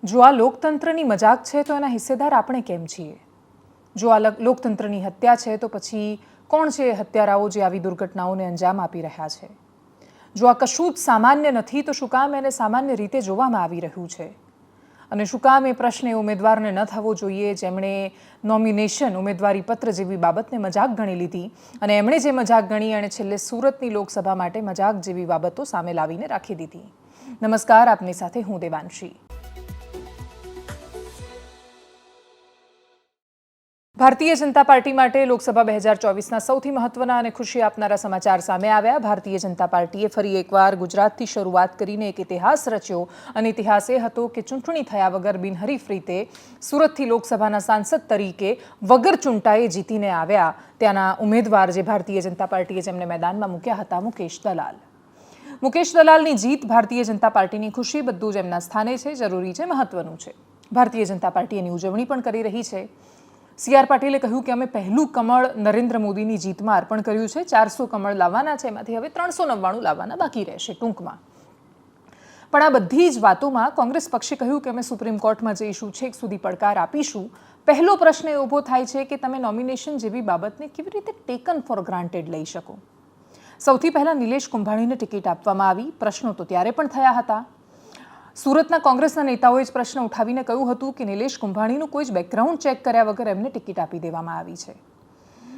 જો આ લોકતંત્રની મજાક છે તો એના હિસ્સેદાર આપણે કેમ છીએ? જો આ લોકતંત્રની હત્યા છે તો પછી કોણ છે હત્યારાઓ જે આવી દુર્ઘટનાઓને અંજામ આપી રહ્યા છે? જો આ કશું જ સામાન્ય નથી તો શું કામ એને સામાન્ય રીતે જોવામાં આવી રહ્યું છે? અને શું કામ એ પ્રશ્ન એ ઉમેદવારને ન થવો જોઈએ જેમણે નોમિનેશન ઉમેદવારી પત્ર જેવી બાબતને મજાક ગણી લીધી અને એમણે જે મજાક ગણી એણે છેલ્લે સુરતની લોકસભા માટે મજાક જેવી બાબતો સામે લાવીને રાખી દીધી. નમસ્કાર, આપની સાથે હું દેવાંશી. ભારતીય જનતા પાર્ટી માટે લોકસભા 2024ના સૌથી મહત્વના અને ખુશી આપનારા સમાચાર સામે આવ્યા. ભારતીય જનતા પાર્ટીએ ફરી એકવાર ગુજરાતથી શરૂઆત કરીને એક ઇતિહાસ રચ્યો અને ઇતિહાસ એ હતો કે ચૂંટણી થયા વગર બિનહરીફ રીતે સુરતથી લોકસભાના સાંસદ તરીકે વગર ચૂંટાએ જીતીને આવ્યા ત્યાંના ઉમેદવાર જે ભારતીય જનતા પાર્ટીએ જેમને મેદાનમાં મૂક્યા હતા, મુકેશ દલાલ. મુકેશ દલાલની જીત ભારતીય જનતા પાર્ટીની ખુશી, બધું જ એમના સ્થાને છે, જરૂરી છે, મહત્વનું છે. ભારતીય જનતા પાર્ટી એની ઉજવણી પણ કરી રહી છે. સી.આર. પાટીલે કહ્યું કે અમે પહેલું કમળ નરેન્દ્ર મોદીની જીતમાં અર્પણ કર્યું છે. 400 કમળ લાવવાના છે, એમાંથી હવે 399 લાવવાના બાકી રહેશે ટૂંકમાં. પણ આ બધી જ વાતોમાં કોંગ્રેસ પક્ષે કહ્યું કે અમે સુપ્રીમ કોર્ટમાં જઈશું, છેક સુધી પડકાર આપીશું. પહેલો પ્રશ્ન એ ઊભો થાય છે કે તમે નોમિનેશન જેવી બાબતને કેવી રીતે ટેકન ફોર ગ્રાન્ટેડ લઈ શકો? સૌથી પહેલાં નિલેશ કુંભાણીને ટિકિટ આપવામાં આવી. પ્રશ્નો તો ત્યારે પણ થયા હતા. સુરતના કોંગ્રેસના નેતાઓએ જ પ્રશ્ન ઉઠાવીને કહ્યું હતું કે નિલેશ કુંભાણીનું કોઈ જ બેકગ્રાઉન્ડ ચેક કર્યા વગર એમને ટિકિટ આપી દેવામાં આવી છે.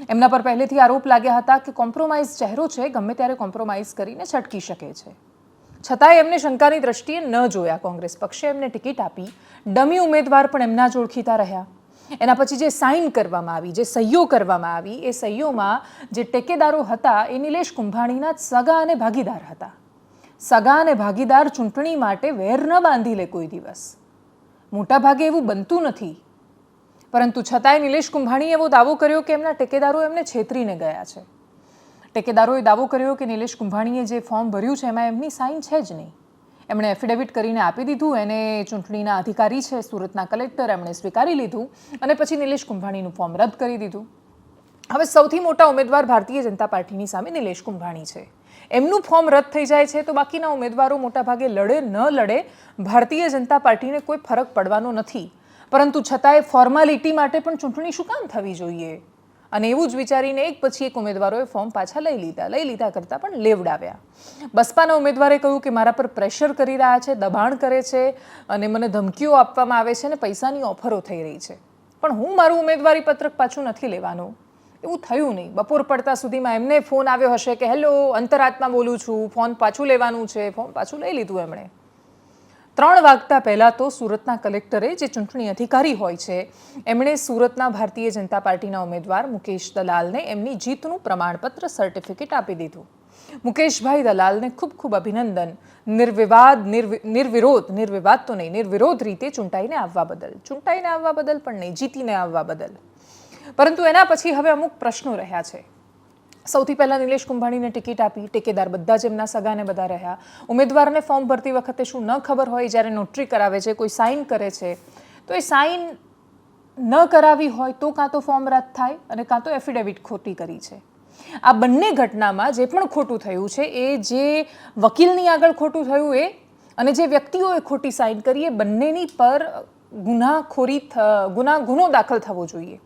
એમના પર પહેલેથી આરોપ લાગ્યા હતા કે કોમ્પ્રોમાઇઝ ચહેરો છે, ગમે ત્યારે કોમ્પ્રોમાઇઝ કરીને છટકી શકે છે. છતાંય એમને શંકાની દ્રષ્ટિએ ન જોયા. કોંગ્રેસ પક્ષે એમને ટિકિટ આપી. ડમી ઉમેદવાર પણ એમના જ ઓળખીતા રહ્યા. એના પછી જે સાઇન કરવામાં આવી, જે સહીઓ કરવામાં આવી, એ સહીઓમાં જે ટેકેદારો હતા એ નિલેશ કુંભાણીના સગા અને ભાગીદાર હતા. સગા અને ભાગીદાર ચૂંટણી માટે વેર ન બાંધી લે કોઈ દિવસ. મોટાભાગે એવું બનતું નથી. પરંતુ છતાંય નિલેશ કુંભાણીએ એવો દાવો કર્યો કે એમના ટેકેદારો એમને છેતરીને ગયા છે. ટેકેદારોએ દાવો કર્યો કે નિલેશ કુંભાણીએ જે ફોર્મ ભર્યું છે એમાં એમની સાઇન છે જ નહીં. એમણે એફિડેવિટ કરીને આપી દીધું. એને ચૂંટણીના અધિકારી છે સુરતના કલેક્ટર, એમણે સ્વીકારી લીધું અને પછી નિલેશ કુંભાણીનું ફોર્મ રદ કરી દીધું. હવે સૌથી મોટા ઉમેદવાર ભારતીય જનતા પાર્ટીની સામે નિલેશ કુંભાણી છે. એમનું ફોર્મ રદ થઈ જાય છે તો બાકીના ઉમેદવારો મોટાભાગે લડે ન લડે ભારતીય જનતા પાર્ટીને કોઈ ફરક પડવાનો નથી. પરંતુ છતાંય ફોર્માલિટી માટે પણ ચૂંટણી શું કામ થવી જોઈએ? અને એવું જ વિચારીને એક પછી એક ઉમેદવારોએ ફોર્મ પાછા લઈ લીધા કરતાં પણ લેવડાવ્યા. બસપાના ઉમેદવારે કહ્યું કે મારા પર પ્રેશર કરી રહ્યા છે, દબાણ કરે છે અને મને ધમકીઓ આપવામાં આવે છે અને પૈસાની ઓફરો થઈ રહી છે. પણ હું મારું ઉમેદવારી પત્રક પાછું નથી લેવાનું. એવું થયું નહીં. બપોર પડતા સુધીમાં એમને ફોન આવ્યો હશે કે હેલો, અંતરાત્મા બોલું છું, ફોન પાછું લેવાનું છે. ફોન પાછું લઈ લીધું એમણે. 3 વાગતા પહેલાં તો સુરતના કલેક્ટરે, જે ચૂંટણી અધિકારી હોય છે, એમણે સુરતના ભારતીય જનતા પાર્ટીના ઉમેદવાર મુકેશ દલાલને એમની જીતનું પ્રમાણપત્ર, સર્ટિફિકેટ આપી દીધું. મુકેશભાઈ દલાલને ખૂબ ખૂબ અભિનંદન. નિર્વિરોધ રીતે ચૂંટાઈને આવવા બદલ પણ નહીં, જીતીને આવવા બદલ. પરંતુ એના પછી હવે અમુક પ્રશ્નો રહ્યા છે. સૌથી પહેલાં નિલેશ કુંભાણીને ટિકિટ આપી. ટેકેદાર બધા જ એમના સગાને બધા રહ્યા. ઉમેદવારને ફોર્મ ભરતી વખતે શું ન ખબર હોય? જ્યારે નોટરી કરાવે છે, કોઈ સાઇન કરે છે, તો એ સાઇન ન કરાવી હોય તો કાં તો ફોર્મ રદ થાય અને કાં તો એફિડેવિટ ખોટી કરી છે. આ બંને ઘટનામાં જે પણ ખોટું થયું છે એ જે વકીલની આગળ ખોટું થયું એ અને જે વ્યક્તિઓએ ખોટી સાઇન કરી એ બંનેની પર ગુનો દાખલ થવો જોઈએ.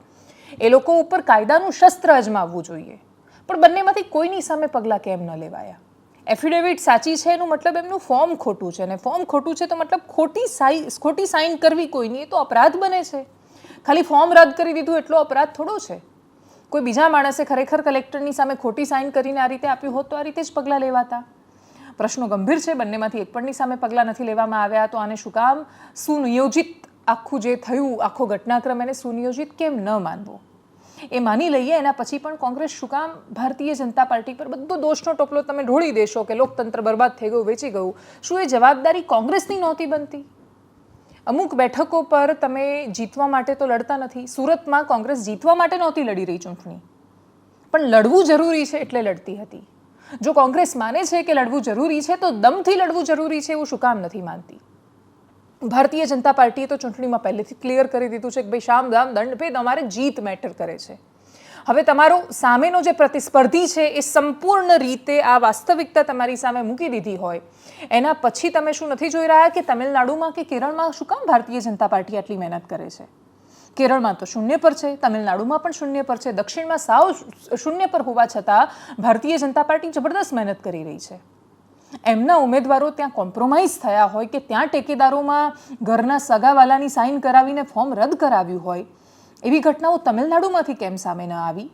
એ લોકો ઉપર કાયદાનું શસ્ત્ર અજમાવવું જોઈએ. પણ બંનેમાંથી કોઈની સામે પગલાં કેમ ન લેવાયા? એફિડેવિટ સાચી છે એનું મતલબ એમનું ફોર્મ ખોટું છે, અને ફોર્મ ખોટું છે તો મતલબ ખોટી સાઇન કરવી કોઈની એ તો અપરાધ બને છે. ખાલી ફોર્મ રદ કરી દીધું એટલો અપરાધ થોડો છે. કોઈ બીજા માણસે ખરેખર કલેક્ટરની સામે ખોટી સાઇન કરીને આ રીતે આપ્યું હોત તો આ રીતે જ પગલાં લેવાતા. પ્રશ્નો ગંભીર છે. બંનેમાંથી એક પણની સામે પગલાં નથી લેવામાં આવ્યા તો આને શું કામ સુનિયોજિત આખું જે થયું, આખો ઘટનાક્રમ, એને સુનિયોજિત કેમ ન માનવો? એ માની લઈએ. એના પછી પણ કોંગ્રેસ શું કામ ભારતીય જનતા પાર્ટી પર બધો દોષનો ટોપલો તમે ઢોળી દેશો કે લોકતંત્ર બરબાદ થઈ ગયું, વેચી ગયું? શું એ જવાબદારી કોંગ્રેસની નહોતી બનતી? અમુક બેઠકો પર તમે જીતવા માટે તો લડતા નથી. સુરતમાં કોંગ્રેસ જીતવા માટે નહોતી લડી રહી ચૂંટણી, પણ લડવું જરૂરી છે એટલે લડતી હતી. જો કોંગ્રેસ માને છે કે લડવું જરૂરી છે તો દમથી લડવું જરૂરી છે એવું શું કામ નથી માનતી? ભારતીય જનતા પાર્ટીએ તો ચૂંટણીમાં પહેલેથી ક્લિયર કરી દીધું છે કે ભાઈ શામ દામ દંડ ભેદ, અમારે જીત મેટર કરે છે. હવે તમારો સામેનો જે પ્રતિસ્પર્ધી છે એ સંપૂર્ણ રીતે આ વાસ્તવિકતા તમારી સામે મૂકી દીધી હોય, એના પછી તમે શું નથી જોઈ રહ્યા કે તમિલનાડુમાં કે કેરળમાં શું કામ ભારતીય જનતા પાર્ટી આટલી મહેનત કરે છે? કેરળમાં તો શૂન્ય પર છે, તમિલનાડુમાં પણ શૂન્ય પર છે, દક્ષિણમાં સાવ શૂન્ય પર હોવા છતાં ભારતીય જનતા પાર્ટી જબરદસ્ત મહેનત કરી રહી છે. એમના ઉમેદવારો ત્યાં કોમ્પ્રોમાઇઝ થયા હોય કે ત્યાં ટેકેદારોમાં ઘરના સગાવાલાની સાઇન કરાવીને ફોર્મ રદ કરાવ્યું હોય, એવી ઘટનાઓ તમિલનાડુમાંથી કેમ સામે ન આવી?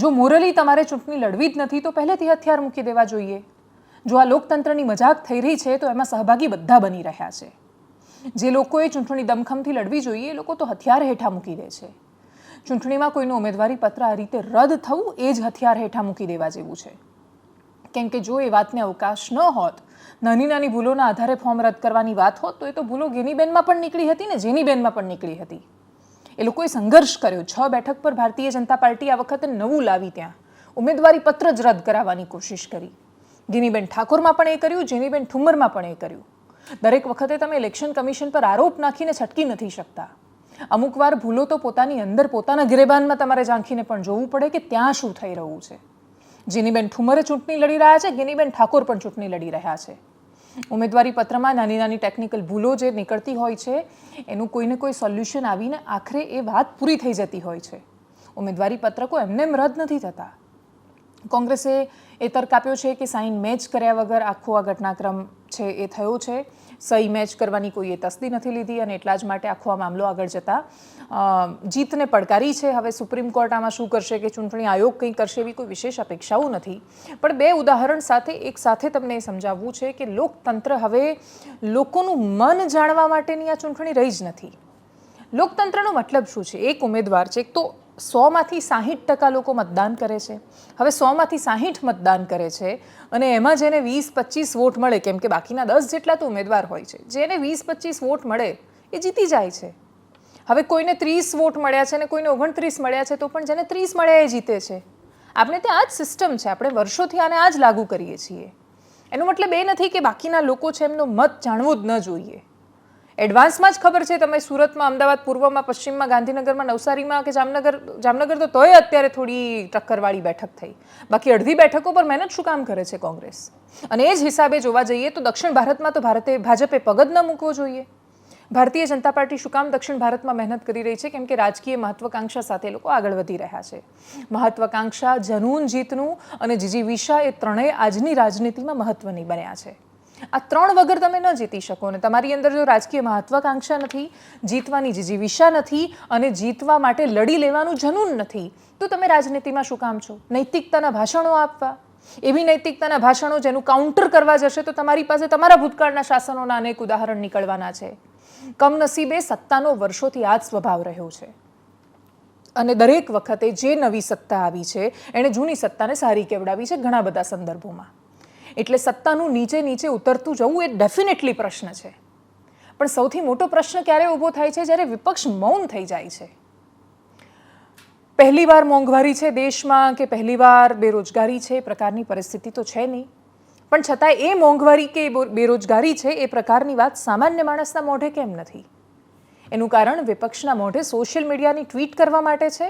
જો મોરલી તમારે ચૂંટણી લડવી જ નથી તો પહેલેથી હથિયાર મૂકી દેવા જોઈએ. જો આ લોકતંત્રની મજાક થઈ રહી છે તો એમાં સહભાગી બધા બની રહ્યા છે. જે લોકોએ ચૂંટણી દમખમથી લડવી જોઈએ એ લોકો તો હથિયાર હેઠા મૂકી દે છે. ચૂંટણીમાં કોઈનું ઉમેદવારી પત્ર આ રીતે રદ થવું એ જ હથિયાર હેઠા મૂકી દેવા જેવું છે. કેમ કે જો એ વાતને અવકાશ ન હોત, નાની નાની ભૂલોના આધારે ફોર્મ રદ કરવાની વાત હોત, તો એ તો ભૂલો ગેનીબેનમાં પણ નીકળી હતી ને જેનીબેનમાં પણ નીકળી હતી. એ લોકોએ સંઘર્ષ કર્યો. 6 બેઠક પર ભારતીય જનતા પાર્ટી આ વખતે નવું લાવી ત્યાં ઉમેદવારી પત્ર જ રદ કરાવવાની કોશિશ કરી. ગેનીબેન ઠાકોરમાં પણ એ કર્યું, જેનીબેન ઠુમ્મરમાં પણ એ કર્યું. દરેક વખતે તમે ઇલેક્શન કમિશન પર આરોપ નાખીને છટકી નથી શકતા. અમુક વાર ભૂલો તો પોતાની અંદર પોતાના ગિરેબાનમાં તમારે ઝાંખીને પણ જોવું પડે કે ત્યાં શું થઈ રહ્યું છે. જેનીબેન ઠુમ્મરે ચૂંટણી લડી રહ્યા છે, ગેનીબેન ઠાકોર પણ ચૂંટણી લડી રહ્યા છે. ઉમેદવારી પત્રમાં નાની નાની ટેકનિકલ ભૂલો જે નીકળતી હોય છે એનું કોઈને કોઈ સોલ્યુશન આવીને આખરે એ વાત પૂરી થઈ જતી હોય છે. ઉમેદવારી પત્રકો એમને એમ રદ નથી થતા. કોંગ્રેસે એ તર્ક આપ્યો છે કે સાઇન મેચ કર્યા વગર આખો આ ઘટનાક્રમ છે એ થયો છે. સહી મેચ કરવાની કોઈએ તસ્દી નથી લીધી અને એટલા જ માટે આખો આ મામલો આગળ જતા જીતને પડકારી છે. હવે સુપ્રીમ કોર્ટ આમાં શું કરશે કે ચૂંટણી આયોગ કંઈ કરશે એવી કોઈ વિશેષ અપેક્ષાઓ નથી. પણ 2 ઉદાહરણ સાથે એક સાથે તમને એ સમજાવવું છે કે લોકતંત્ર હવે લોકોનું મન જાણવા માટેની આ ચૂંટણી રહી જ નથી. લોકતંત્રનો મતલબ શું છે? એક ઉમેદવાર છે, એક તો 100માંથી 60% લોકો મતદાન કરે છે. હવે 100માંથી 60 મતદાન કરે છે અને એમાં જેને 20-25 વોટ મળે, કેમ કે બાકીના 10 જેટલા તો ઉમેદવાર હોય છે, જેને 20-25 વોટ મળે એ જીતી જાય છે. હવે કોઈને 30 વોટ મળ્યા છે અને કોઈને 29 મળ્યા છે તો પણ જેને 30 મળ્યા એ જીતે છે. આપણે ત્યાં આ જ સિસ્ટમ છે. આપણે વર્ષોથી આને આ જ લાગુ કરીએ છીએ. એનો મતલબ એ નથી કે બાકીના લોકો છે એમનો મત જાણવો જ ન જોઈએ. એડવાન્સમાં જ ખબર છે. તમે સુરતમાં, અમદાવાદ, પૂર્વમાં, પશ્ચિમમાં, ગાંધીનગરમાં, નવસારીમાં કે જામનગર તો તોય અત્યારે થોડી ટક્કરવાળી બેઠક થઈ. બાકી અડધી બેઠકો પર મહેનત શું કામ કરે છે કોંગ્રેસ? અને એ જ હિસાબે જોવા જઈએ તો દક્ષિણ ભારતમાં તો ભાજપે પગ જ ન મૂકવો જોઈએ. ભારતીય જનતા પાર્ટી શું કામ દક્ષિણ ભારતમાં મહેનત કરી રહી છે? કેમ કે રાજકીય મહત્વાકાંક્ષા સાથે લોકો આગળ વધી રહ્યા છે. મહત્વાકાંક્ષા, જનૂન જીતનું અને જીજીવિષા એ ત્રણેય આજની રાજનીતિમાં મહત્વની બન્યા છે. આ 3 વગર તમે ન જીતી શકો. અને તમારી અંદર જો રાજકીય મહત્વાકાંક્ષા નથી, જીતવાની જીજીવિષા નથી અને જીતવા માટે લડી લેવાનું જનૂન નથી, તો તમે રાજનીતિમાં શું કામ છો? નૈતિકતાના ભાષણો આપવા, એવી નૈતિકતાના ભાષણો જેનું કાઉન્ટર કરવા જશે તો તમારી પાસે તમારા ભૂતકાળના શાસનોના અનેક ઉદાહરણ નીકળવાના છે. કમનસીબે સત્તાનો વર્ષોથી આ જ સ્વભાવ રહ્યો છે અને દરેક વખતે જે નવી સત્તા આવી છે એણે જૂની સત્તાને સારી કેવડાવી છે ઘણા બધા સંદર્ભોમાં. એટલે સત્તાનું નીચે ઉતરતું જવું એ ડેફિનેટલી પ્રશ્ન છે. પણ સૌથી મોટો પ્રશ્ન ક્યારે ઊભો થાય છે? જ્યારે વિપક્ષ મૌન થઈ જાય છે. પહેલીવાર મોંઘવારી છે દેશમાં કે પહેલીવાર બેરોજગારી છે એ પ્રકારની પરિસ્થિતિ તો છે નહીં, પણ છતાં એ મોંઘવારી કે બેરોજગારી છે એ પ્રકારની વાત સામાન્ય માણસના મોઢે કેમ નથી? એનું કારણ વિપક્ષના મોઢે સોશિયલ મીડિયાની ટ્વીટ કરવા માટે છે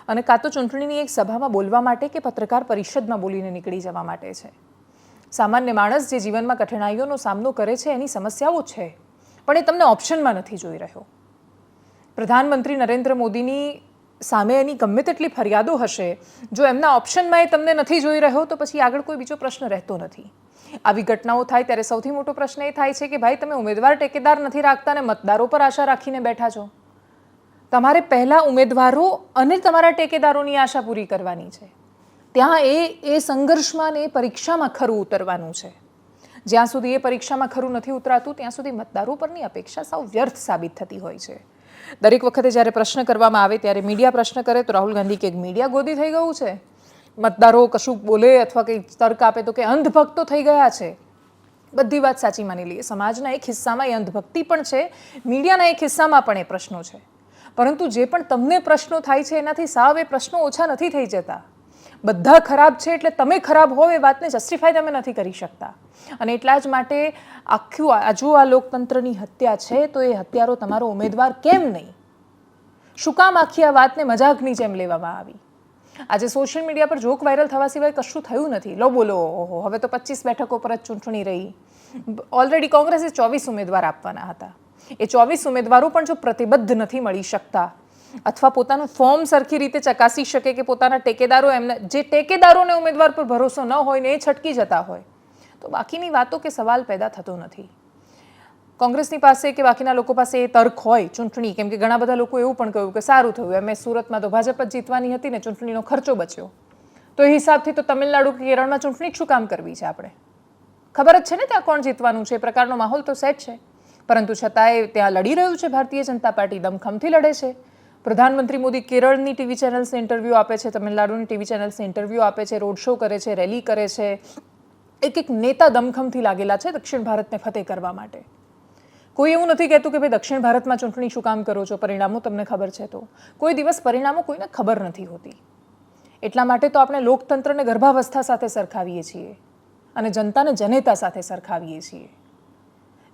અને કાં તો ચૂંટણીની એક સભામાં બોલવા માટે કે પત્રકાર પરિષદમાં બોલીને નીકળી જવા માટે છે. સામાન્ય માણસ જે જીવનમાં કઠિનાઈઓનો સામનો કરે છે એની સમસ્યાઓ છે, પણ એ તમને ઓપ્શનમાં નથી જોઈ રહ્યો. પ્રધાનમંત્રી નરેન્દ્ર મોદીની સામે એની ગમે તેટલી ફરિયાદો હશે, જો એમના ઓપ્શનમાં એ તમને નથી જોઈ રહ્યો તો પછી આગળ કોઈ બીજો પ્રશ્ન રહેતો નથી. આવી ઘટનાઓ થાય ત્યારે સૌથી મોટો પ્રશ્ન એ થાય છે કે ભાઈ તમે ઉમેદવાર ટેકેદાર નથી રાખતા અને મતદારો પર આશા રાખીને બેઠા છો. તમારે પહેલા ઉમેદવારો અને તમારા ટેકેદારોની આશા પૂરી કરવાની છે. ત્યાં એ સંઘર્ષમાં ને એ પરીક્ષામાં ખરું ઉતરવાનું છે. જ્યાં સુધી એ પરીક્ષામાં ખરું નથી ઉતરાતું ત્યાં સુધી મતદારો પરની અપેક્ષા સાવ વ્યર્થ સાબિત થતી હોય છે. દરેક વખતે જ્યારે પ્રશ્ન કરવામાં આવે ત્યારે મીડિયા પ્રશ્ન કરે તો રાહુલ ગાંધી કે મીડિયા ગોદી થઈ ગયું છે, મતદારો કશું બોલે અથવા કંઈ તર્ક આપે તો કે અંધભક્તો થઈ ગયા છે. બધી વાત સાચી માની લઈએ. સમાજના એક હિસ્સામાં એ અંધભક્તિ પણ છે, મીડિયાના એક હિસ્સામાં પણ એ પ્રશ્નો છે. પરંતુ જે પણ તમને પ્રશ્નો થાય છે એનાથી સાવ એ પ્રશ્નો ઓછા નથી થઈ જતા. બધા ખરાબ છે એટલે તમે ખરાબ હોવ એ વાતને જસ્ટિફાય તમે નથી કરી શકતા. અને એટલા જ માટે આખું આ લોકતંત્રની હત્યા છે તો એ હત્યારો તમારો ઉમેદવાર કેમ નહીં? શું કામ આખી આ વાતને મજાકની જેમ લેવામાં આવી? આજે સોશિયલ મીડિયા પર જોક વાયરલ થવા સિવાય કશું થયું નથી. લો બોલો, ઓહો, હવે તો 25 બેઠકો પર જ ચૂંટણી રહી. ઓલરેડી કોંગ્રેસે 24 ઉમેદવાર આપવાના હતા. એ 24 ઉમેદવારો પણ જો પ્રતિબદ્ધ નથી મળી શકતા અથવા પોતાનું ફોર્મ સરખી રીતે ચકાસી શકે કે પોતાના ટેકેદારો એમને જે ટેકેદારોને ઉમેદવાર પર ભરોસો ન હોય ને એ છટકી જતા હોય તો બાકીની વાતો કે સવાલ પેદા થતો નથી. કોંગ્રેસની પાસે કે બાકીના લોકો પાસે એ તર્ક હોય ચૂંટણી, કેમ કે ઘણા બધા લોકો એવું પણ કહ્યું કે સારું થયું એમ સુરતમાં તો ભાજપ જ જીતવાની હતી ને ચૂંટણીનો ખર્ચો બચ્યો, તો એ હિસાબથી તો તમિલનાડુ કે કેરળમાં ચૂંટણી શું કામ કરવી છે? આપણે ખબર જ છે ને ત્યાં કોણ જીતવાનું છે, એ પ્રકારનો માહોલ તો સેટ છે. પરંતુ છતાંય ત્યાં લડી રહ્યું છે ભારતીય જનતા પાર્ટી, દમખમથી લડે છે. પ્રધાનમંત્રી મોદી કેરળની ટીવી ચેનલ્સને ઇન્ટરવ્યૂ આપે છે, તમિલનાડુની ટીવી ચેનલ્સને ઇન્ટરવ્યૂ આપે છે, રોડ શો કરે છે, રેલી કરે છે. એક નેતા દમખમથી લાગેલા છે દક્ષિણ ભારતને ફતેહ કરવા માટે. કોઈ એવું નથી કહેતું કે ભાઈ દક્ષિણ ભારતમાં ચૂંટણી શું કામ કરો છો, પરિણામો તમને ખબર છે. તો કોઈ દિવસ પરિણામો કોઈને ખબર નથી હોતી. એટલા માટે તો આપણે લોકતંત્રને ગર્ભાવસ્થા સાથે સરખાવીએ છીએ અને જનતાને જનેતા સાથે સરખાવીએ છીએ.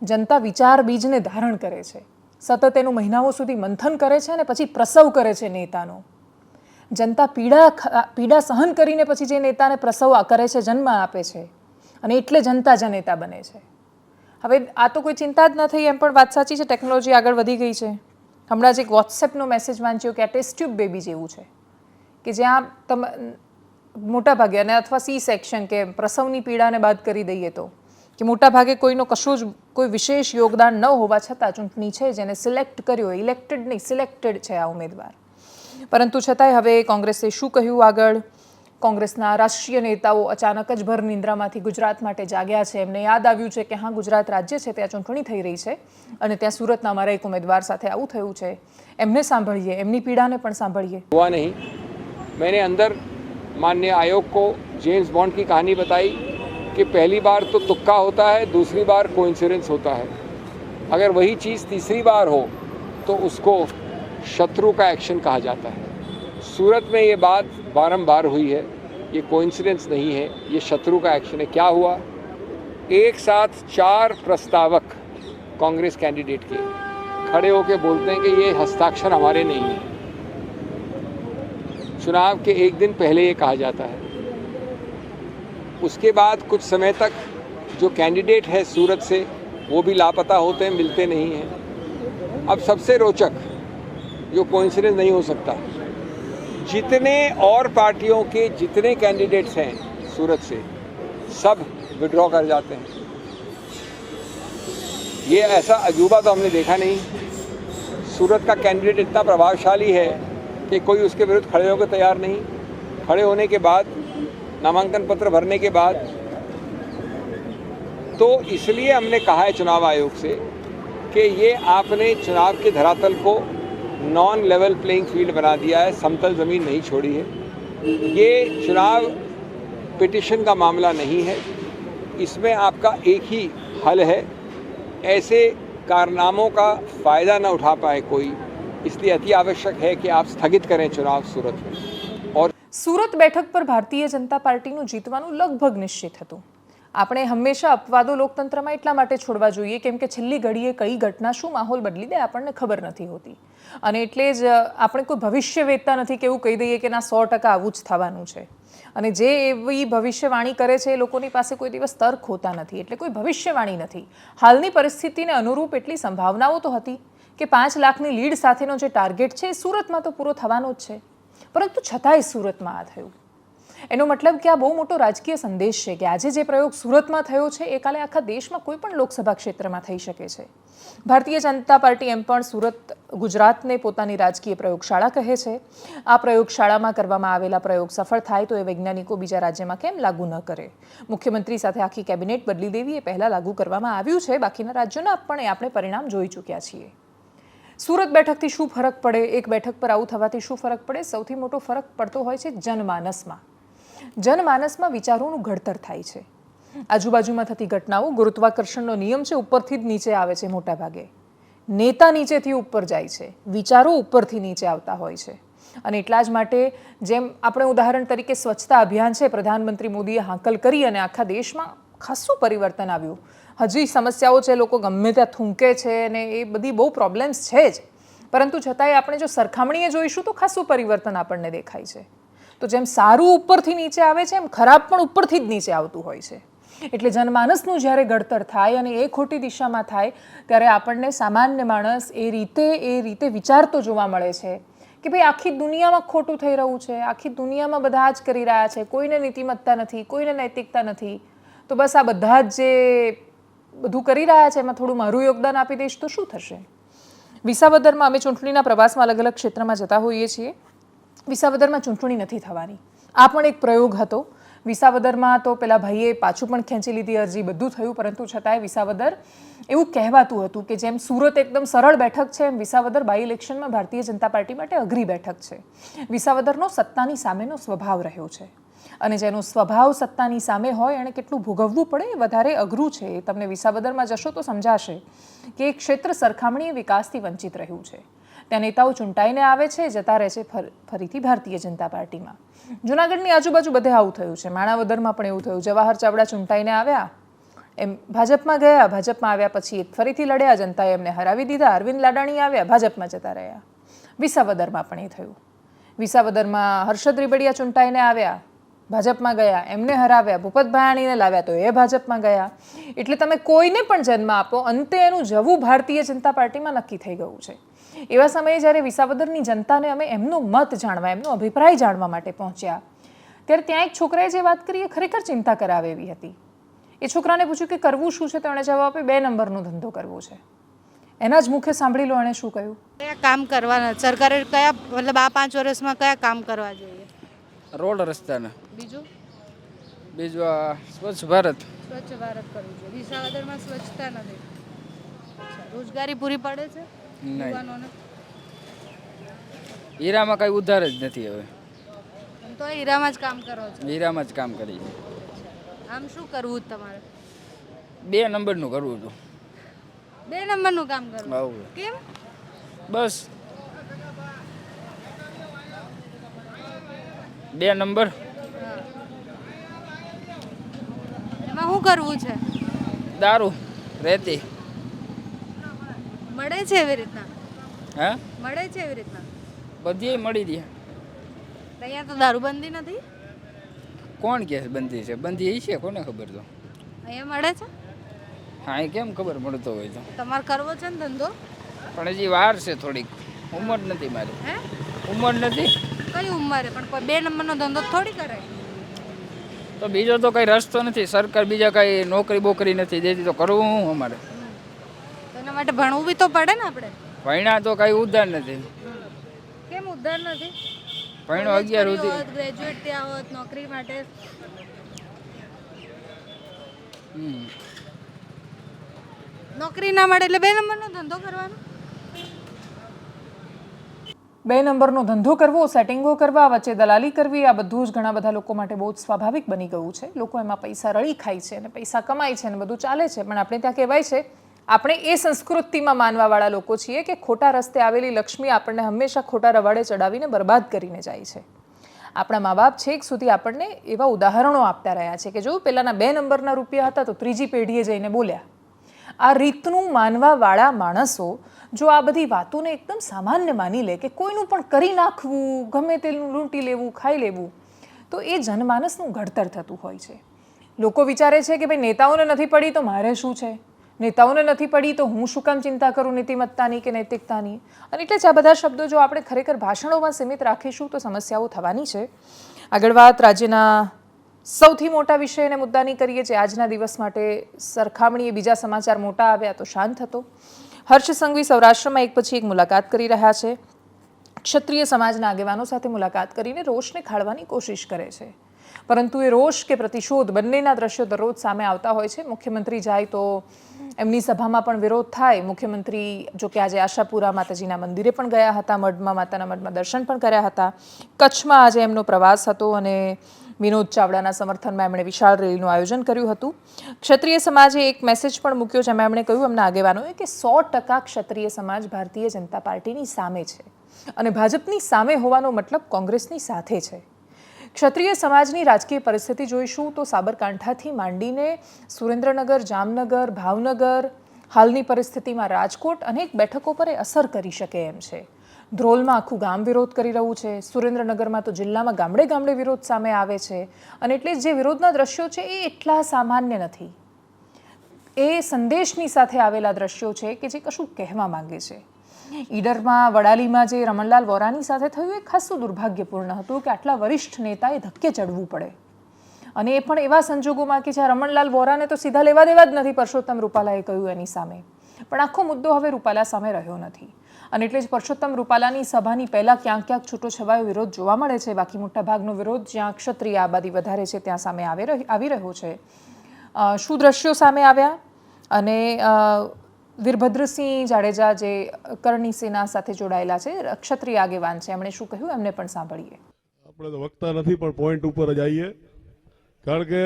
જનતા વિચાર બીજને ધારણ કરે છે, સતત એનું મહિનાઓ સુધી મંથન કરે છે અને પછી પ્રસવ કરે છે નેતાનો. જનતા પીડા સહન કરીને પછી જે નેતાને પ્રસવ કરે છે, જન્મ આપે છે, અને એટલે જનતા જનેતા બને છે. હવે આ તો કોઈ ચિંતા જ ન થઈ એમ પણ વાત સાચી છે, ટેકનોલોજી આગળ વધી ગઈ છે. હમણાં જ એક વોટ્સએપનો મેસેજ વાંચ્યો કે આ ટેસ્ટ ટ્યુબ બેબી જેવું છે કે જ્યાં મોટાભાગે અને અથવા સી સેક્શન કે પ્રસવની પીડાને બાદ કરી દઈએ તો કે મોટાભાગે કોઈનો કશું જ કોઈ વિશેષ યોગદાન ન હોવા છતાં ચૂંટણી છે જેને સિલેક્ટ કર્યો, ઇલેક્ટેડ નહીં સિલેક્ટેડ છે આ ઉમેદવાર. પરંતુ છતાંય હવે કોંગ્રેસે શું કહ્યું આગળ? કોંગ્રેસના રાષ્ટ્રીય નેતાઓ અચાનક જ ભર નિંદ્રામાંથી ગુજરાત માટે જાગ્યા છે. એમને યાદ આવ્યું છે કે હા, ગુજરાત રાજ્ય છે, ત્યાં ચૂંટણી થઈ રહી છે અને ત્યાં સુરતના અમારા એક ઉમેદવાર સાથે આવું થયું છે. એમને સાંભળીએ, એમની પીડાને પણ સાંભળીએ. हुआ नहीं, मैंने अंदर माननीय आयोग को जेम्स बॉन्ड की कहानी बताई कि पहली बार तो तुक्का होता है, दूसरी बार कोइंसिडेंस होता है. अगर वही चीज़ तीसरी बार हो तो उसको शत्रु का एक्शन कहा जाता है. सूरत में ये बात बारंबार हुई है, ये कोइंसिडेंस नहीं है, ये शत्रु का एक्शन है. क्या हुआ? एक साथ 4 प्रस्तावक कांग्रेस कैंडिडेट के खड़े होकर बोलते हैं कि ये हस्ताक्षर हमारे नहीं हैं. चुनाव के एक दिन पहले ये कहा जाता है. उसके बाद कुछ समय तक जो कैंडिडेट है सूरत से वो भी लापता होते हैं, मिलते नहीं हैं. अब सबसे रोचक जो कोइंसिडेंस नहीं हो सकता, जितने और पार्टियों के जितने कैंडिडेट्स हैं सूरत से सब विड्रॉ कर जाते हैं. ये ऐसा अजूबा तो हमने देखा नहीं. सूरत का कैंडिडेट इतना प्रभावशाली है कि कोई उसके विरुद्ध खड़े होकर तैयार नहीं. खड़े होने के बाद, नामांकन पत्र भरने के बाद, तो इसलिए हमने कहा है चुनाव आयोग से कि ये आपने चुनाव के धरातल को नॉन लेवल प्लेइंग फील्ड बना दिया है, समतल ज़मीन नहीं छोड़ी है. ये चुनाव पिटिशन का मामला नहीं है, इसमें आपका एक ही हल है. ऐसे कारनामों का फ़ायदा न उठा पाए कोई, इसलिए अति आवश्यक है कि आप स्थगित करें चुनाव सूरत में. और સુરત બેઠક પર ભારતીય જનતા પાર્ટીનું જીતવાનું લગભગ નિશ્ચિત હતું. આપણે હંમેશા અપવાદો લોકતંત્રમાં એટલા માટે છોડવા જોઈએ કેમ કે છેલ્લી ઘડીએ કઈ ઘટના શું માહોલ બદલી દે આપણને ખબર નથી હોતી. અને એટલે જ આપણે કોઈ ભવિષ્ય વેચતા નથી કે એવું કહી દઈએ કે ના 100% આવું જ થવાનું છે. અને જે એવી ભવિષ્યવાણી કરે છે એ લોકોની પાસે કોઈ દિવસ તર્ક હોતા નથી, એટલે કોઈ ભવિષ્યવાણી નથી. હાલની પરિસ્થિતિને અનુરૂપ એટલી સંભાવનાઓ તો હતી કે 5 લાખની લીડ સાથેનો જે ટાર્ગેટ છે એ સુરતમાં તો પૂરો થવાનો જ છે. પરંતુ છતાંય સુરતમાં આ થયું. એનો મતલબ કે આ બહુ મોટો રાજકીય સંદેશ છે કે આજે જે પ્રયોગ સુરતમાં થયો છે એ કાલે આખા દેશમાં કોઈ પણ લોકસભા ક્ષેત્રમાં થઈ શકે છે. ભારતીય જનતા પાર્ટી એમ પણ સુરત ગુજરાતને પોતાની રાજકીય પ્રયોગશાળા કહે છે. આ પ્રયોગશાળામાં કરવામાં આવેલા પ્રયોગ સફળ થાય તો એ વૈજ્ઞાનિકો બીજા રાજ્યમાં કેમ લાગુ ન કરે? મુખ્યમંત્રી સાથે આખી કેબિનેટ બદલી દેવી એ પહેલાં લાગુ કરવામાં આવ્યું છે, બાકીના રાજ્યોના પણ આપણે પરિણામ જોઈ ચૂક્યા છીએ. સુરત બેઠકથી શું ફરક પડે? એક બેઠક પર આવું થવાથી શું ફરક પડે? સૌથી મોટો ફરક પડતો હોય છે જનમાનસમાં. જનમાનસમાં વિચારોનું ઘડતર થાય છે. આજુબાજુમાં થતી ઘટનાઓ ગુરુત્વાકર્ષણનો નિયમ છે, ઉપરથી જ નીચે આવે છે. મોટા ભાગે નેતા નીચેથી ઉપર જાય છે, વિચારો ઉપરથી નીચે આવતા હોય છે. અને એટલા જ માટે જેમ આપણે ઉદાહરણ તરીકે સ્વચ્છતા અભિયાન છે, પ્રધાનમંત્રી મોદીએ હાંકલ કરી અને આખા દેશમાં ખાસું પરિવર્તન આવ્યું. હજી સમસ્યાઓ છે, લોકો ગમે ત્યાં થૂંકે છે અને એ બધી બહુ પ્રોબ્લેમ્સ છે જ, પરંતુ છતાંય આપણે જો સરખામણીએ જોઈશું તો ખાસું પરિવર્તન આપણને દેખાય છે. તો જેમ સારું ઉપરથી નીચે આવે છે એમ ખરાબ પણ ઉપરથી જ નીચે આવતું હોય છે. એટલે જનમાનસનું જ્યારે ઘડતર થાય અને એ ખોટી દિશામાં થાય ત્યારે આપણને સામાન્ય માણસ એ રીતે વિચારતો જોવા મળે છે કે ભાઈ આખી દુનિયામાં ખોટું થઈ રહ્યું છે, આખી દુનિયામાં બધા જ કરી રહ્યા છે, કોઈને નીતિમત્તા નથી, કોઈને નૈતિકતા નથી, તો બસ આ બધા જ જે બધું કરી રહ્યા છે એમાં થોડું મારું યોગદાન આપી દઈશ તો શું થશે. વિસાવદરમાં અમે ચૂંટણીના પ્રવાસમાં અલગ અલગ ક્ષેત્રમાં જતા હોઈએ છીએ. વિસાવદરમાં ચૂંટણી નથી થવાની, આ પણ એક પ્રયોગ હતો. વિસાવદરમાં તો પેલા ભાઈએ પાછું પણ ખેંચી લીધી અરજી, બધું થયું, પરંતુ છતાંય વિસાવદર એવું કહેવાતું હતું કે જેમ સુરત એકદમ સરળ બેઠક છે એમ વિસાવદર બાય ઇલેક્શનમાં ભારતીય જનતા પાર્ટી માટે અઘરી બેઠક છે. વિસાવદરનો સત્તાની સામેનો સ્વભાવ રહ્યો છે અને જેનો સ્વભાવ સત્તાની સામે હોય એણે કેટલું ભોગવવું પડે એ વધારે અઘરું છે. તમને વિસાવદરમાં જશો તો સમજાશે કે એક ક્ષેત્ર સરખામણીએ વિકાસથી વંચિત રહ્યું છે. ત્યાં નેતાઓ ચૂંટાઈને આવે છે, જતા રહે છે ફરીથી ભારતીય જનતા પાર્ટીમાં. જૂનાગઢની આજુબાજુ બધે આવું થયું છે. માણાવદરમાં પણ એવું થયું. જવાહર ચાવડા ચૂંટાઈને આવ્યા, એમ ભાજપમાં ગયા, ભાજપમાં આવ્યા પછી ફરીથી લડ્યા, જનતાએ એમને હરાવી દીધા. અરવિંદ લાડાણી આવ્યા, ભાજપમાં જતા રહ્યા. વિસાવદરમાં પણ એ થયું. વિસાવદરમાં હર્ષદ રીબડિયા ચૂંટાઈને આવ્યા, ભાજપમાં ગયા, એમને હરાવ્યા. ભૂપત ભાયાણીને લાવ્યા તો એ ભાજપમાં ગયા. એટલે તમે કોઈને પણ જન્મ આપો, અંતે એનું જવું ભારતીય જનતા પાર્ટીમાં નક્કી થઈ ગયું છે. એવા સમયે જ્યારે વિસાવદરની જનતાને અમે એમનો મત જાણવા, એમનો અભિપ્રાય જાણવા માટે પહોંચ્યા, ત્યારે ત્યાં એક છોકરાએ જે વાત કરી એ ખરેખર ચિંતા કરાવે એવી હતી. એ છોકરાને પૂછ્યું કે કરવું શું છે, તો એણે જવાબ આપ્યો 2 નંબરનો ધંધો કરવો છે. એના જ મુખે સાંભળી લો એણે શું કહ્યું. કયા કામ કરવાના સરકારે, કયા મતલબ આ 5 વર્ષમાં કયા કામ કરવા જોઈએ? રોડ રસ્તાના. બીજું આ સ્વચ્છ ભારત. સ્વચ્છ ભારત કરવું જોઈએ. વિસાવદરમાં સ્વચ્છતા નથી. રોજગારી પૂરી પડે છે યુવાનોને? હીરામાં કઈ ઉધાર જ નથી હવે. તો હીરામાં જ કામ કરો છો? હીરામાં જ કામ કરી. આમ શું કરવું તમારે? 2 નંબરનું કરવું હતું. 2 નંબરનું કામ કરવું? આવું કેમ? બસ 2 નંબર. એમાં શું કરવું છે? દારૂ રેતી મળે છે એવી રીતના? હા, મળે છે એવી રીતના? બધી મળી રહી. અહીંયા તો દારૂબંધી નથી. કોણ કે બંધી છે? બંધી એ છે, કોને ખબર? તો અહીંયા મળે છે. હા, એ કેમ ખબર મળતો હોય તો? તમારે કરવો છે ને ધંધો? પણ હજી વાર છે થોડીક, ઉંમર નથી મારી. હે? ઉંમર નથી. કઈ ઉંમરે? પણ કોઈ 2 નંબરનો ધંધો થોડી કરાય. તો બીજો તો કઈ રસ્તો નથી. સરકાર બીજા કઈ નોકરી બોકરી નથી દેતી, તો કરવું શું અમારે? એના માટે ભણવું બી તો પડે ને આપણે. ભણ્યા તો કઈ ઉધાર નથી. કેમ ઉધાર નથી? ભણ્યો 11 સુધી. ગ્રેજ્યુએટ થયા હોત નોકરી માટે. નોકરી ના મળે એટલે 2 નંબરનો ધંધો કરવાનો. 2 નંબરનો ધંધો કરવો, સેટિંગો કરવા, વચ્ચે દલાલી કરવી, આ બધું જ ઘણા બધા લોકો માટે બહુ જ સ્વાભાવિક બની ગયું છે. લોકો એમાં પૈસા રળી ખાય છે અને પૈસા કમાય છે અને બધું ચાલે છે. પણ આપણે ત્યાં કહેવાય છે, આપણે એ સંસ્કૃતિમાં માનવાવાળા લોકો છીએ કે ખોટા રસ્તે આવેલી લક્ષ્મી આપણને હંમેશા ખોટા રવાડે ચડાવીને બરબાદ કરીને જાય છે. આપણા મા બાપ છેક સુધી આપણને એવા ઉદાહરણો આપતા રહ્યા છે કે જો પહેલાંના 2 નંબરના રૂપિયા હતા તો 3જી પેઢીએ જઈને બોલ્યા. આ રીતનું માનવાવાળા માણસો જો આ બધી વાતોને એકદમ સામાન્ય માની લે કે કોઈનું પણ કરી નાખવું, ગમે તેનું લૂંટી લેવું, ખાઈ લેવું, તો એ જનમાનસનું ઘડતર થતું હોય છે. લોકો વિચારે છે કે ભાઈ નેતાઓને નથી પડી તો મારે શું છે, નેતાઓને નથી પડી તો હું શું કામ ચિંતા કરું નીતિમત્તાની કે નૈતિકતાની. અને એટલે જ આ બધા શબ્દો જો આપણે ખરેખર ભાષણોમાં સીમિત રાખીશું તો સમસ્યાઓ થવાની છે. આગળ વાત રાજ્યના સૌથી મોટા વિષય અને મુદ્દાની કરીએ જે આજના દિવસ માટે સરખામણીએ બીજા સમાચાર મોટા આવ્યા તો શાંત હતો. હર્ષ સંઘવી સૌરાષ્ટ્રમાં એક પછી એક મુલાકાત કરી રહ્યા છે. ક્ષત્રિય સમાજના આગેવાનો સાથે મુલાકાત કરીને રોષને ખાળવાની કોશિશ કરે છે, પરંતુ એ રોષ કે પ્રતિશોધ બંનેના દ્રશ્યો દરરોજ સામે આવતા હોય છે. મુખ્યમંત્રી જાય તો એમની સભામાં પણ વિરોધ થાય. મુખ્યમંત્રી જો કે આજે આશાપુરા માતાજીના મંદિરે પણ ગયા હતા, મઢમાં માતાના મઢમાં દર્શન પણ કર્યા હતા. કચ્છમાં આજે એમનો પ્રવાસ હતો અને વિનોદ ચાવડાના સમર્થનમાં એમણે વિશાળ રેલીનું આયોજન કર્યું હતું. ક્ષત્રિય સમાજે એક મેસેજ પણ મૂક્યો જેમાં એમણે કહ્યું એમના આગેવાનોએ કે 100% ક્ષત્રિય સમાજ ભારતીય જનતા પાર્ટીની સામે છે અને ભાજપની સામે હોવાનો મતલબ કોંગ્રેસની સાથે છે. ક્ષત્રિય સમાજની રાજકીય પરિસ્થિતિ જોઈશું તો સાબરકાંઠાથી માંડીને સુરેન્દ્રનગર, જામનગર, ભાવનગર, હાલની પરિસ્થિતિમાં રાજકોટ અનેક બેઠકો પર એ અસર કરી શકે એમ છે. ધ્રોલમાં આખું ગામ વિરોધ કરી રહ્યું છે, સુરેન્દ્રનગરમાં તો જિલ્લામાં ગામડે ગામડે વિરોધ સામે આવે છે. અને એટલે જ જે વિરોધના દ્રશ્યો છે એ એટલા સામાન્ય નથી, એ સંદેશની સાથે આવેલા દ્રશ્યો છે કે જે કશું કહેવા માંગે છે. ઈડરમાં વડાલીમાં જે રમણલાલ વોરાની સાથે થયું એ ખાસું દુર્ભાગ્યપૂર્ણ હતું કે આટલા વરિષ્ઠ નેતાએ ધક્કે ચડવું પડે, અને એ પણ એવા સંજોગોમાં કે જ્યાં રમણલાલ વોરાને તો સીધા લેવા દેવા જ નથી પરસોત્તમ રૂપાલાએ કહ્યું એની સામે. પણ આખો મુદ્દો હવે રૂપાલા સામે રહ્યો નથી, અને એટલે જ પરસોત્તમ રૂપાલાની સભાની પહેલા ક્યાંક ક્યાંક છૂટો છવાયો વિરોધ જોવા મળે છે. બાકી મોટા ભાગનો વિરોધ જ્યાં ક્ષત્રિય આબાદી વધારે છે ત્યાં સામે આવી રહ્યો છે. શું દ્રશ્યો સામે આવ્યા, અને વીરભદ્રસિંહ જાડેજા જે કરણી સેના સાથે જોડાયેલા છે, ક્ષત્રિય આગેવાન છે, એમણે શું કહ્યું એમને પણ સાંભળીએ. આપણે તો વખતા નથી પણ પોઈન્ટ ઉપર જ આવીએ, કારણ કે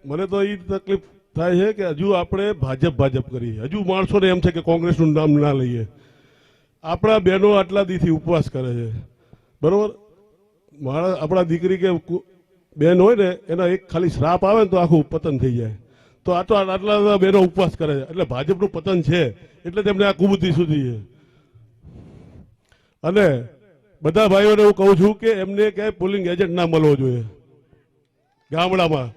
મને તો એ તકલીફ થાય છે કે હજુ આપણે ભાજપ કરીએ, હજુ માણસોને એમ છે કે કોંગ્રેસનું નામ ના લઈએ. આપણા બહેનો આટલા દીથી ઉપવાસ કરે છે, બરોબર. આપણા દીકરી કે બેન હોય ને એના એક ખાલી શ્રાપ આવે ને તો આખું પતન થઈ જાય. તો આટલા બહેનો ઉપવાસ કરે છે એટલે ભાજપનું પતન છે, એટલે તેમને આ કુબુદ્ધિ સુધી છે. અને બધા ભાઈઓને હું કહું છું કે એમને ક્યાંય પોલિંગ એજન્ટ ના મળવો જોઈએ ગામડામાં.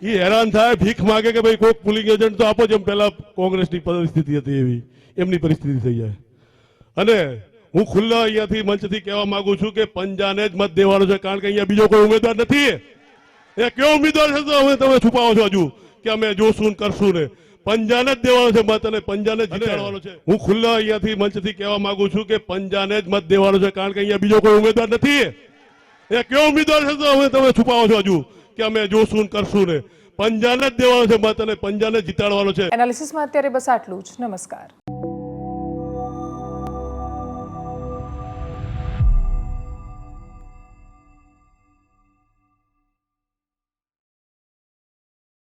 એ હેરાન થાય, ભીખ માગે કે ભાઈ કોઈક પોલિંગ એજન્ટ તો આપો, જેમ પહેલા કોંગ્રેસની પરિસ્થિતિ હતી એવી એમની પરિસ્થિતિ થઈ જાય. અને હું ખુલ્લા અહીંયાથી મંચથી કહેવા માંગુ છું કે પંજાને જ મત દેવાનો છે, કારણ કે અહીંયા બીજો કોઈ ઉમેદવાર નથી. એ કયો ઉમેદવાર છે તો હવે તમે છુપાવો છો હજુ કે અમે જોશું કરશું ને? પંજાને જ દેવાનો છે મત, અને પંજાને જ જીતાડવાનો છે. હું ખુલ્લા અહીંયાથી મંચથી કહેવા માંગુ છું કે પંજાને જ મત દેવાનો છે, કારણ કે અહીંયા બીજો કોઈ ઉમેદવાર નથી. એ કયો ઉમેદવાર છે તો હવે તમે છુપાવો છો હજુ કે અમે જોશું કરશું ને? પંજાને જ દેવાનો છે મત, અને પંજાને જીતાડવાનો છે. એનાલિસિસમાં અત્યારે બસ આટલું જ. નમસ્કાર.